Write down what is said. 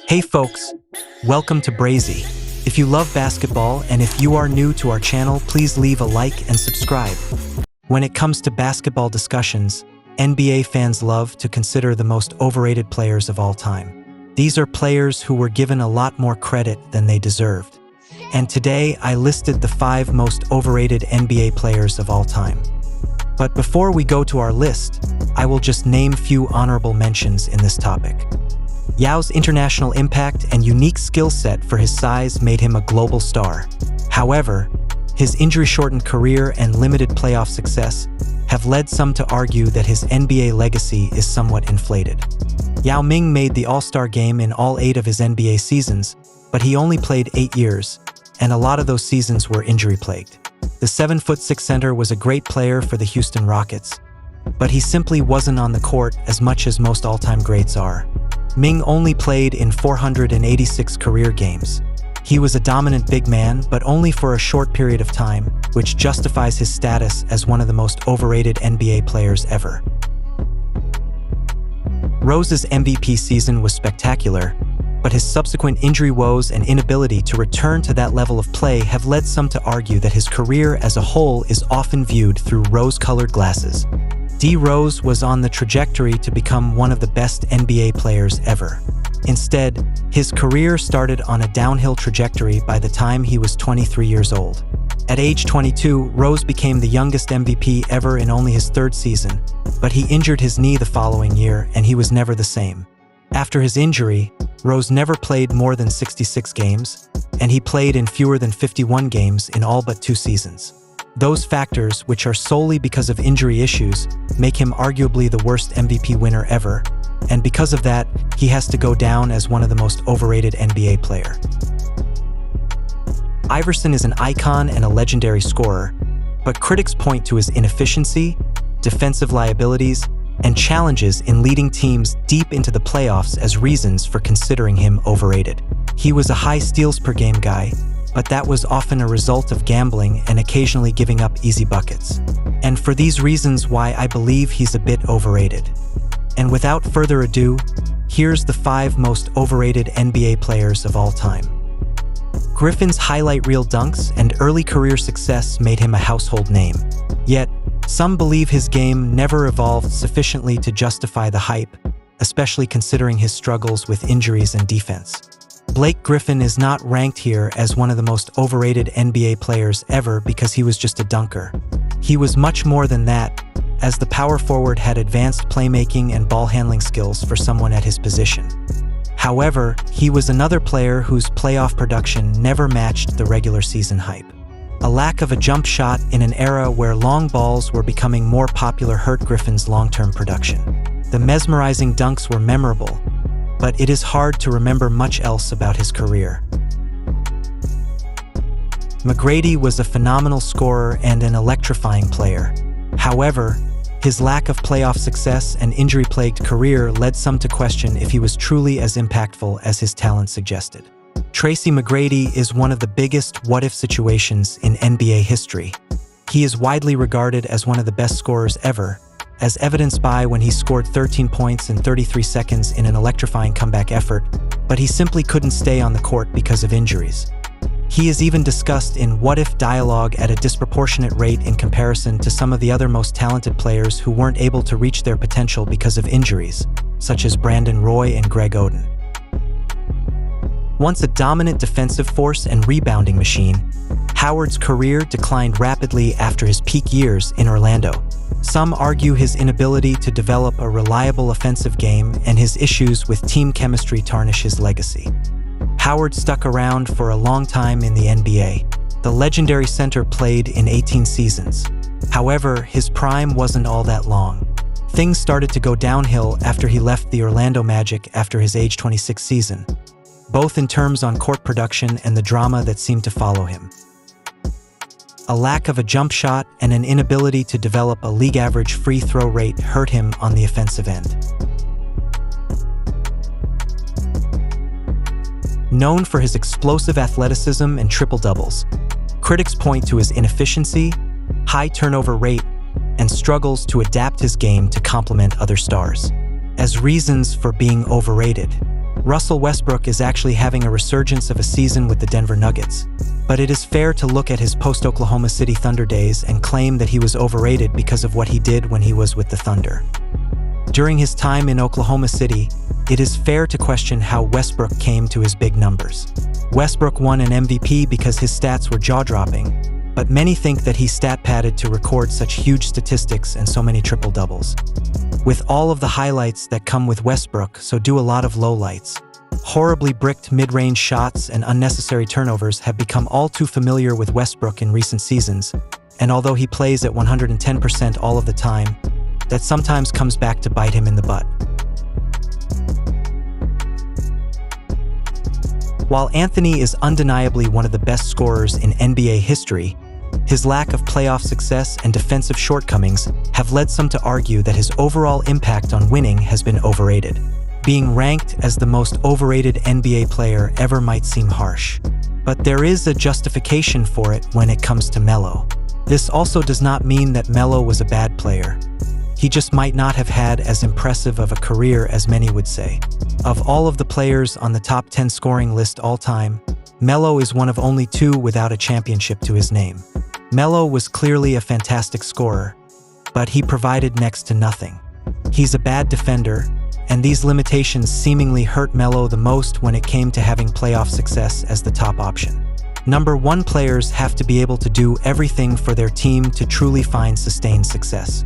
Hey folks, welcome to Brazy. If you love basketball and if you are new to our channel, please leave a like and subscribe. When it comes to basketball discussions, NBA fans love to consider the most overrated players of all time. These are players who were given a lot more credit than they deserved. And today I listed the 5 most overrated NBA players of all time. But before we go to our list, I will just name few honorable mentions in this topic. Yao's international impact and unique skill set for his size made him a global star. However, his injury-shortened career and limited playoff success have led some to argue that his NBA legacy is somewhat inflated. Yao Ming made the All-Star game in all 8 of his NBA seasons, but he only played 8 years, and a lot of those seasons were injury-plagued. The 7'6" center was a great player for the Houston Rockets, but he simply wasn't on the court as much as most all-time greats are. Ming only played in 486 career games. He was a dominant big man, but only for a short period of time, which justifies his status as one of the most overrated NBA players ever. Rose's MVP season was spectacular, but his subsequent injury woes and inability to return to that level of play have led some to argue that his career as a whole is often viewed through rose-colored glasses. Rose was on the trajectory to become one of the best NBA players ever. Instead, his career started on a downhill trajectory by the time he was 23 years old. At age 22, Rose became the youngest MVP ever in only his 3rd season, but he injured his knee the following year and he was never the same. After his injury, Rose never played more than 66 games, and he played in fewer than 51 games in all but 2 seasons. Those factors, which are solely because of injury issues, make him arguably the worst MVP winner ever, and because of that, he has to go down as one of the most overrated NBA player. Iverson is an icon and a legendary scorer, but critics point to his inefficiency, defensive liabilities, and challenges in leading teams deep into the playoffs as reasons for considering him overrated. He was a high steals per game guy, but that was often a result of gambling and occasionally giving up easy buckets. And for these reasons why I believe he's a bit overrated. And without further ado, here's the 5 most overrated NBA players of all time. Griffin's highlight reel dunks and early career success made him a household name. Yet, some believe his game never evolved sufficiently to justify the hype, especially considering his struggles with injuries and defense. Blake Griffin is not ranked here as one of the most overrated NBA players ever because he was just a dunker. He was much more than that, as the power forward had advanced playmaking and ball handling skills for someone at his position. However, he was another player whose playoff production never matched the regular season hype. A lack of a jump shot in an era where long balls were becoming more popular hurt Griffin's long-term production. The mesmerizing dunks were memorable, but it is hard to remember much else about his career. McGrady was a phenomenal scorer and an electrifying player. However, his lack of playoff success and injury-plagued career led some to question if he was truly as impactful as his talent suggested. Tracy McGrady is one of the biggest what-if situations in NBA history. He is widely regarded as one of the best scorers ever, as evidenced by when he scored 13 points in 33 seconds in an electrifying comeback effort, but he simply couldn't stay on the court because of injuries. He is even discussed in what-if dialogue at a disproportionate rate in comparison to some of the other most talented players who weren't able to reach their potential because of injuries, such as Brandon Roy and Greg Oden. Once a dominant defensive force and rebounding machine, Howard's career declined rapidly after his peak years in Orlando. Some argue his inability to develop a reliable offensive game and his issues with team chemistry tarnish his legacy. Howard stuck around for a long time in the NBA. The legendary center played in 18 seasons. However, his prime wasn't all that long. Things started to go downhill after he left the Orlando Magic after his age 26 season, both in terms on court production and the drama that seemed to follow him. A lack of a jump shot and an inability to develop a league-average free throw rate hurt him on the offensive end. Known for his explosive athleticism and triple-doubles, critics point to his inefficiency, high turnover rate, and struggles to adapt his game to complement other stars as reasons for being overrated. Russell Westbrook is actually having a resurgence of a season with the Denver Nuggets, but it is fair to look at his post-Oklahoma City Thunder days and claim that he was overrated because of what he did when he was with the Thunder. During his time in Oklahoma City, it is fair to question how Westbrook came to his big numbers. Westbrook won an MVP because his stats were jaw-dropping, but many think that he stat-padded to record such huge statistics and so many triple-doubles. With all of the highlights that come with Westbrook, so do a lot of lowlights. Horribly bricked mid-range shots and unnecessary turnovers have become all too familiar with Westbrook in recent seasons, and although he plays at 110% all of the time, that sometimes comes back to bite him in the butt. While Anthony is undeniably one of the best scorers in NBA history, his lack of playoff success and defensive shortcomings have led some to argue that his overall impact on winning has been overrated. Being ranked as the most overrated NBA player ever might seem harsh, but there is a justification for it when it comes to Melo. This also does not mean that Melo was a bad player. He just might not have had as impressive of a career as many would say. Of all of the players on the top 10 scoring list all time, Melo is one of only 2 without a championship to his name. Melo was clearly a fantastic scorer, but he provided next to nothing. He's a bad defender, and these limitations seemingly hurt Melo the most when it came to having playoff success as the top option. Number 1 players have to be able to do everything for their team to truly find sustained success.